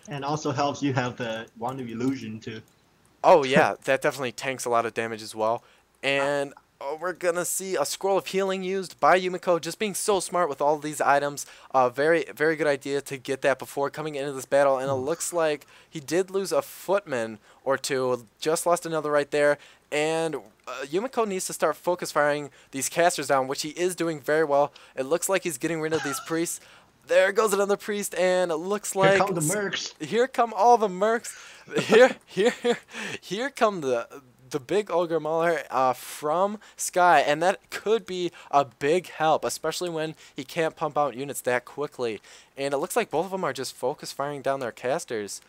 And also helps you have the Wand of Illusion too. Oh yeah, that definitely tanks a lot of damage as well. Uh, And we're gonna see a scroll of healing used by Yumiko, just being so smart with all these items. Very good idea to get that before coming into this battle. And it looks like he did lose a footman or two, just lost another right there. And Yumiko needs to start focus firing these casters down, which he is doing very well. It looks like he's getting rid of these priests. There goes another priest, and it looks Here like come the mercs. here come all the mercs. Here come the big ogre mauler from Sky, and that could be a big help, especially when he can't pump out units that quickly. And it looks like both of them are just focus firing down their casters.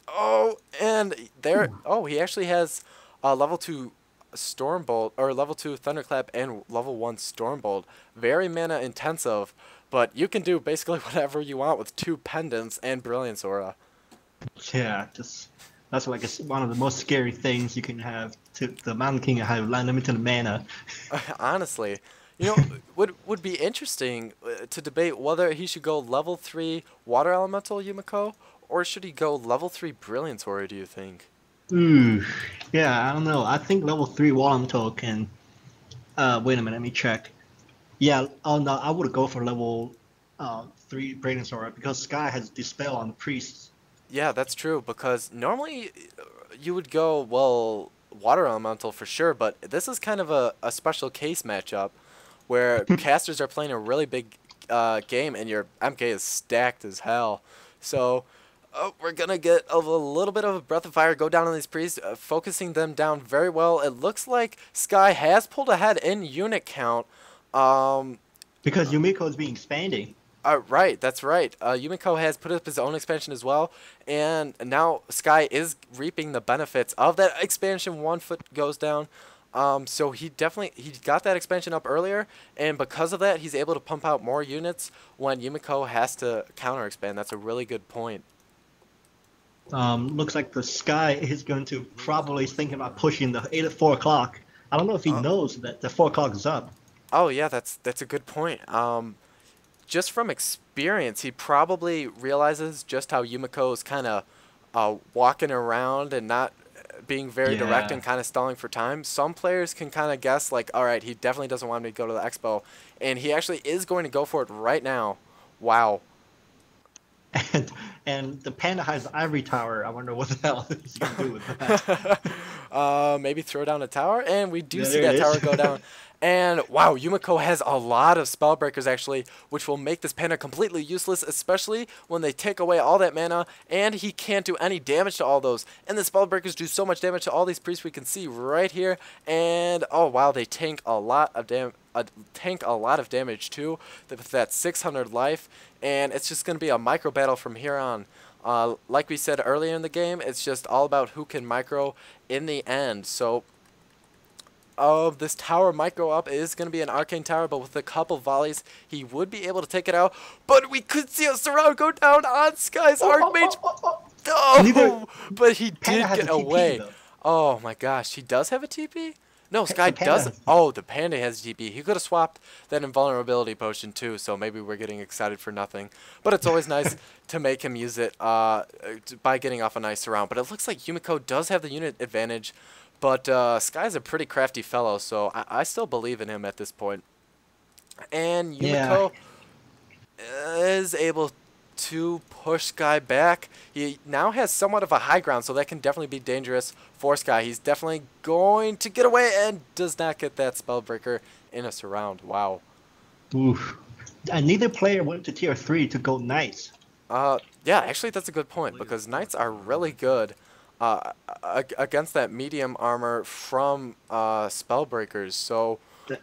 Oh, and there. Oh, he actually has level 2 Stormbolt, or level 2 Thunderclap and level 1 Stormbolt. Very mana intensive, but you can do basically whatever you want with 2 pendants and Brilliance Aura. Yeah, just that's like one of the most scary things you can have. To the Mountain King have unlimited mana. Honestly, you know, would be interesting to debate whether he should go level 3 Water Elemental Yumiko, or should he go level 3 Brilliance Aura, do you think? Ooh, yeah, I don't know. I think level 3 Wallental can. Wait a minute, let me check. Yeah, oh no, I would go for level 3 Brainstorm because Sky has Dispel on the priests. Yeah, that's true, because normally you would go, well, Water Elemental for sure, but this is kind of a special case matchup where casters are playing a really big game and your MK is stacked as hell. So we're going to get a little bit of a breath of fire go down on these priests, focusing them down very well. It looks like Sky has pulled ahead in unit count. Um, Because Yumiko is being expanding. Right, that's right. Yumiko has put up his own expansion as well, and now Sky is reaping the benefits of that expansion. 1 foot goes down, so he got that expansion up earlier, and because of that, he's able to pump out more units when Yumiko has to counter expand. That's a really good point. Looks like the Sky is going to probably think about pushing the 8 at 4 o'clock. I don't know if he knows that the 4 o'clock is up. Oh yeah, that's a good point. Just from experience, he probably realizes just how Yumiko is kind of walking around and not being very direct Yeah. and kind of stalling for time. Some players can kind of guess like, all right, he definitely doesn't want me to go to the expo, and he actually is going to go for it right now. Wow. And and the panda has ivory tower. I wonder what the hell he's gonna do with that. Maybe throw down a tower, and we do Yeah, see there it that tower is. go down. And wow, Yumiko has a lot of spellbreakers actually, which will make this panda completely useless, especially when they take away all that mana, and he can't do any damage to all those. And the spellbreakers do so much damage to all these priests we can see right here. And oh wow, they tank a lot of damage too, with that 600 life, and it's just going to be a micro battle from here on. Like we said earlier in the game, it's just all about who can micro in the end. So this tower micro up is going to be an arcane tower, but with a couple volleys, he would be able to take it out. But we could see a surround go down on Sky's Archmage. Neither Oh, but he panda did has a get TP away. though. Oh my gosh, he does have a TP? No, Sky The panda doesn't. has, Oh, the panda has a TP. He could have swapped that invulnerability potion too, so maybe we're getting excited for nothing. But it's always nice to make him use it by getting off a nice round. But it looks like Yumiko does have the unit advantage, but Sky's a pretty crafty fellow, so I still believe in him at this point. And yeah. Yumiko is able to push Sky back. He now has somewhat of a high ground, so that can definitely be dangerous for Sky. He's definitely going to get away and does not get that Spellbreaker in a surround. Wow. Oof. And neither player went to tier 3 to go knights. Yeah, actually that's a good point, because Knights are really good against that medium armor from Spellbreakers. So The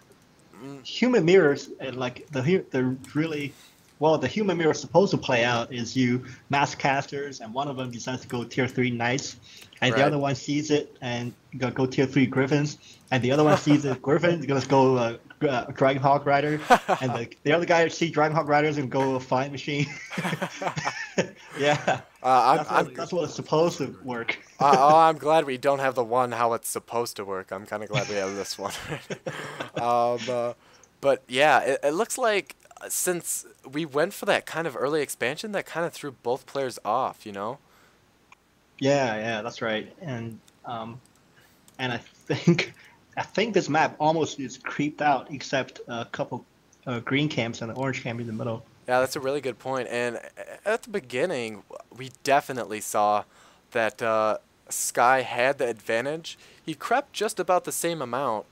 human mirrors and like the really well the human mirror is supposed to play out is you mass casters and one of them decides to go tier 3 knights and the right. other one sees it and gonna go tier 3 griffins and the other one sees it griffins gonna go Dragonhawk Rider and the other guy sees Dragonhawk Riders and go Flying Machine. Yeah, that's what it's supposed to work. Oh, I'm glad we don't have the one how it's supposed to work. I'm kind of glad we have this one. um, but yeah, it looks like since we went for that kind of early expansion, that kind of threw both players off, you know? Yeah, that's right. And I think I think this map almost is creeped out, except a couple green camps and an orange camp in the middle. Yeah, that's a really good point. And at the beginning, we definitely saw that Sky had the advantage. He crept just about the same amount,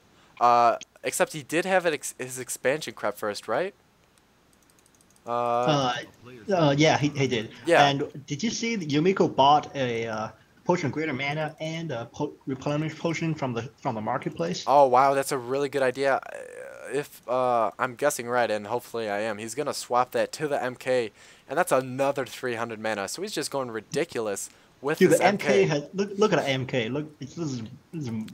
except he did have his expansion crept first, right? Uh, Uh, yeah, he did. yeah. And did you see that Yumiko bought a potion of greater mana and a replenish potion from the marketplace? Oh, wow, that's a really good idea. If I'm guessing right, and hopefully I am, he's going to swap that to the MK, and that's another 300 mana. So he's just going ridiculous with Dude, this the MK MK. has look at the MK. Look, this is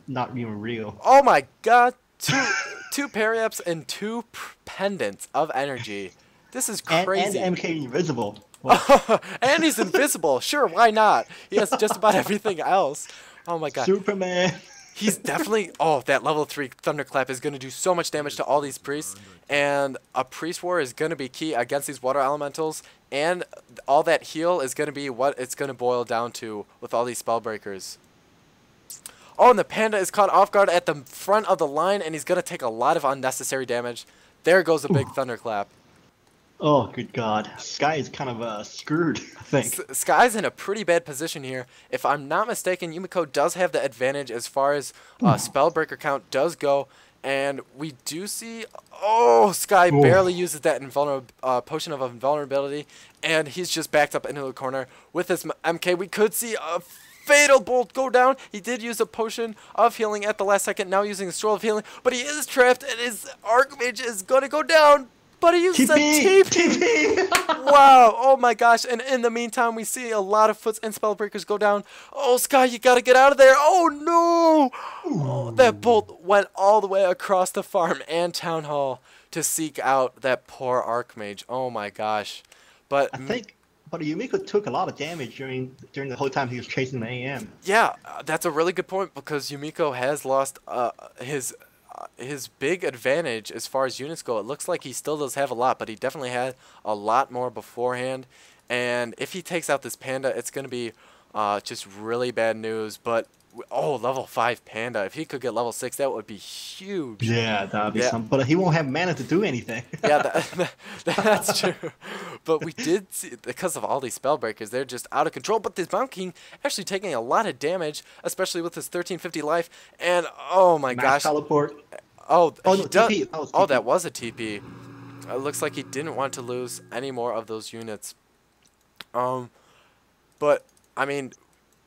not even real. Oh my god, two parry ups and two pendants of energy. This is And crazy. MK invisible. Well, And he's invisible. Sure, why not? He has just about everything else. Oh my god. Superman. He's definitely... Oh, that level 3 Thunderclap is going to do so much damage to all these priests. And a Priest War is going to be key against these Water Elementals. And all that heal is going to be what it's going to boil down to with all these Spellbreakers. Oh, and the Panda is caught off guard at the front of the line, and he's going to take a lot of unnecessary damage. There goes a big Thunderclap. Oh, good God. Sky is kind of screwed, I think. Sky's in a pretty bad position here. If I'm not mistaken, Yumiko does have the advantage as far as Spellbreaker count does go. And we do see... Oh, Sky barely uses that potion of invulnerability. And he's just backed up into the corner. With his MK, we could see a fatal bolt go down. He did use a potion of healing at the last second. Now using the scroll of healing. But he is trapped, and his Archmage is going to go down. But he uses a TP! Wow, oh my gosh. And in the meantime, we see a lot of Foots and Spellbreakers go down. Oh, Sky, you gotta get out of there. Oh, no! Oh, that bolt went all the way across the farm and Town Hall to seek out that poor Archmage. Oh my gosh. But But Yumiko took a lot of damage during the whole time he was chasing the AM. yeah, that's a really good point because Yumiko has lost his big advantage as far as units go. It looks like he still does have a lot, but he definitely had a lot more beforehand. And if he takes out this Panda, it's going to be just really bad news. But, oh, level 5 Panda. If he could get level 6, that would be huge. Yeah, that would be something. But he won't have mana to do anything. Yeah, that's true. But we did see, because of all these Spellbreakers, they're just out of control. But this Mountain King actually taking a lot of damage, especially with his 1350 life. And, oh my gosh. Teleport. Oh, no, he does. TP. Oh, that was a TP. It looks like he didn't want to lose any more of those units. But, I mean,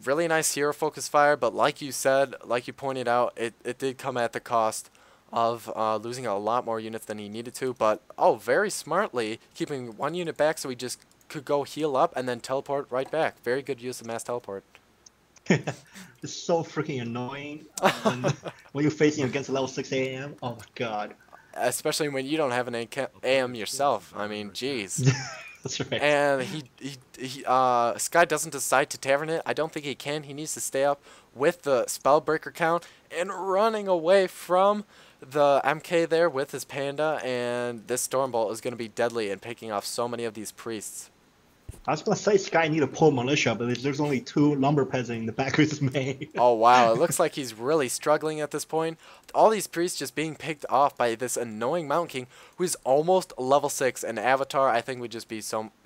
really nice hero focus fire, but like you said, like you pointed out, it did come at the cost of losing a lot more units than he needed to. But, oh, very smartly, keeping one unit back so he just could go heal up and then teleport right back. Very good use of mass teleport. It's so freaking annoying when you're facing against a level 6 AM. Oh my God. Especially when you don't have an AM yourself. I mean, jeez. That's right. And Sky doesn't decide to tavern it. I don't think he can. He needs to stay up with the Spellbreaker count and running away from the MK there with his Panda. And this Stormbolt is going to be deadly and picking off so many of these priests. I was gonna say Sky need to pull militia, but there's only 2 lumber peasants in the back of his main. Oh wow, it looks like he's really struggling at this point. All these priests just being picked off by this annoying Mountain King who's almost level 6, and Avatar I think would just be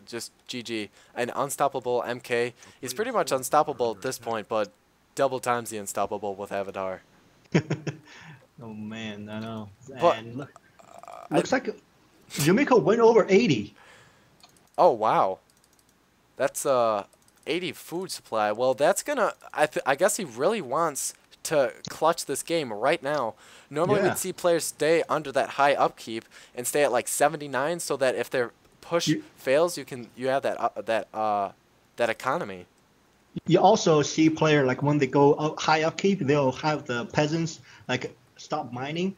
just GG. An unstoppable MK. He's pretty much unstoppable at this point, but double times the unstoppable with Avatar. Oh man, I know. But, and looks like Yumiko went over 80. Oh wow. That's 80 food supply. Well, that's gonna. I guess he really wants to clutch this game right now. Normally, we'd see players stay under that high upkeep and stay at like 79, so that if their push fails, you have that economy. You also see player like when they go high upkeep, they'll have the peasants like stop mining,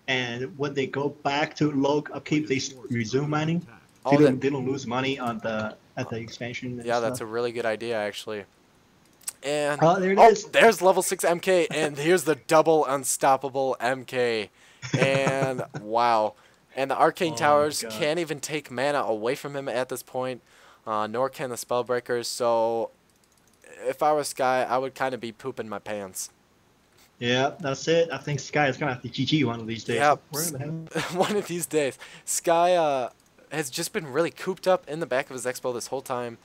and when they go back to low upkeep, they resume mining. So they don't lose money on at the expansion. Yeah, that's a really good idea, actually. And there it is. There's level 6 MK, and here's the double unstoppable MK. And wow. And the Arcane Oh my Towers god. can't even take mana away from him at this point, nor can the Spellbreakers. So if I was Sky, I would kind of be pooping my pants. Yeah, that's it. I think Sky is gonna have to GG one of these days. Yep. Where the hell? One of these days. Sky has just been really cooped up in the back of his Expo this whole time.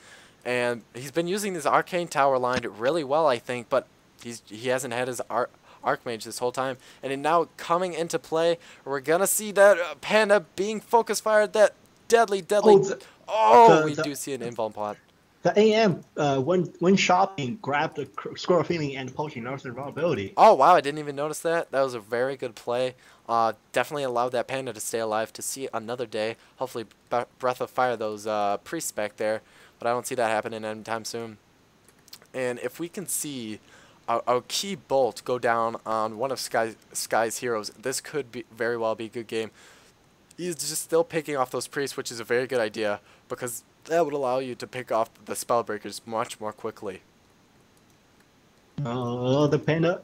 And he's been using this Arcane Tower line really well, I think, but he hasn't had his Archmage this whole time. And now coming into play, we're going to see that Panda being focus fired, that deadly. We do see an invuln pot. The AM, when shopping, grabbed the Scroll of Healing and potion nurse vulnerability. Oh, wow, I didn't even notice that. That was a very good play. Definitely allowed that Panda to stay alive to see another day. Hopefully, Breath of Fire those priests back there. But I don't see that happening anytime soon. And if we can see a key bolt go down on one of Sky's heroes, this could be very well be a good game. He's just still picking off those priests, which is a very good idea, because that would allow you to pick off the Spellbreakers much more quickly. Oh, the Panda,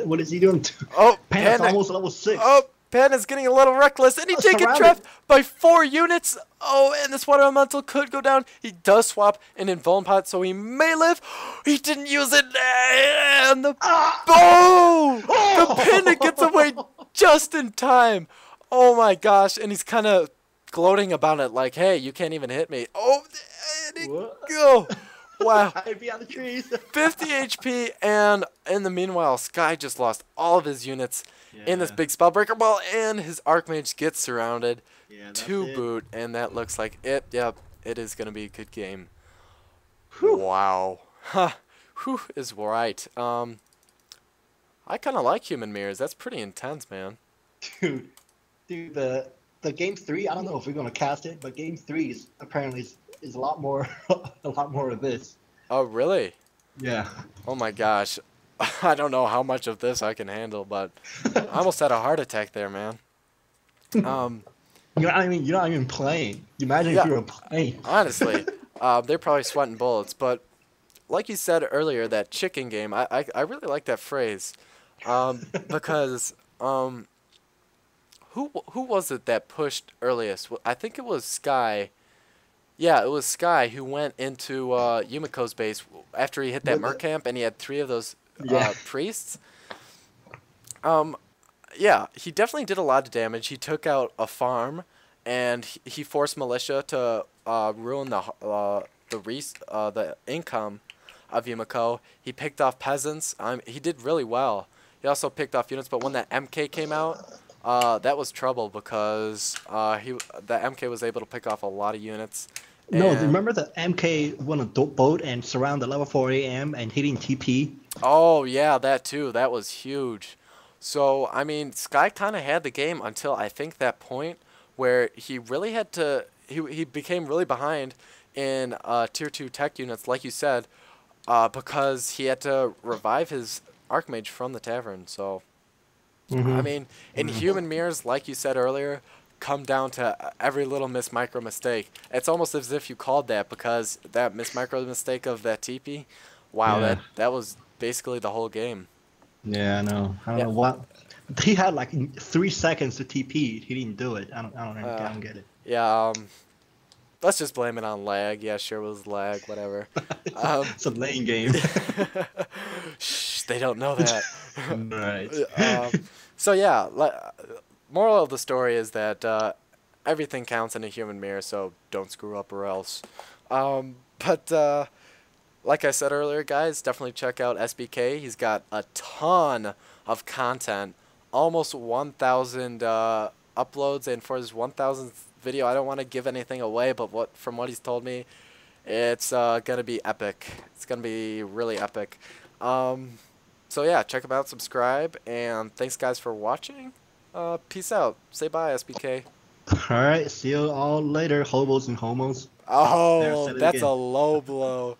what is he doing? Oh, Panda's Panda. almost level 6. Oh, Panda's getting a little reckless, and he did get trapped by 4 units. Oh, and this Water Elemental could go down. He does swap an Invuln Pot, so he may live. He didn't use it, and the the Panda gets away just in time. Oh my gosh, and he's kind of gloating about it, like, hey, you can't even hit me. Oh, and go. Wow. I'd be on the trees. 50 HP, and in the meanwhile, Sky just lost all of his units in this big Spellbreaker ball, and his Archmage gets surrounded to boot, and that looks like it. Yep, it is going to be a good game. Whew. Wow. Huh. Whew is right. I kind of like Human Mirrors. That's pretty intense, man. Dude, the game 3, I don't know if we're going to cast it, but game 3 is apparently is a lot more of this. Oh, really? Yeah. Oh my gosh. I don't know how much of this I can handle, but I almost had a heart attack there, man. You're not even playing. Imagine if you were playing. Honestly, they're probably sweating bullets, but like you said earlier, that chicken game, I really like that phrase, because who was it that pushed earliest? I think it was Sky. Yeah, it was Sky who went into Yumiko's base after he hit that Merc camp, and he had 3 of those priests. Yeah, he definitely did a lot of damage. He took out a farm, and he forced militia to ruin the income of Yumiko. He picked off peasants. He did really well. He also picked off units, but when that MK came out, that was trouble, because the MK was able to pick off a lot of units. No, remember the MK won a boat and surround the level 4 AM and hitting TP? Oh, yeah, that too. That was huge. So, I mean, Sky kind of had the game until I think that point where he really had to... He became really behind in Tier 2 tech units, like you said, because he had to revive his Archmage from the tavern. So, I mean, in Human Mirrors, like you said earlier, come down to every little micro mistake. It's almost as if you called that, because that micro mistake of that TP, wow, that was basically the whole game. Yeah, I know. I don't know what. He had like 3 seconds to TP. He didn't do it. I don't get it. Yeah, let's just blame it on lag. Yeah, sure, it was lag, whatever. It's a lane game. Shh, they don't know that. Right. So yeah, moral of the story is that everything counts in a Human Mirror, so don't screw up or else. But like I said earlier, guys, definitely check out SBK. He's got a ton of content, almost 1,000 uploads, and for his 1,000th video, I don't want to give anything away, but from what he's told me, it's gonna be epic. It's gonna be really epic. So yeah, check him out, subscribe, and thanks guys for watching. Peace out. Say bye, SBK. All right, see you all later, hobos and homos. Oh, that's a low blow.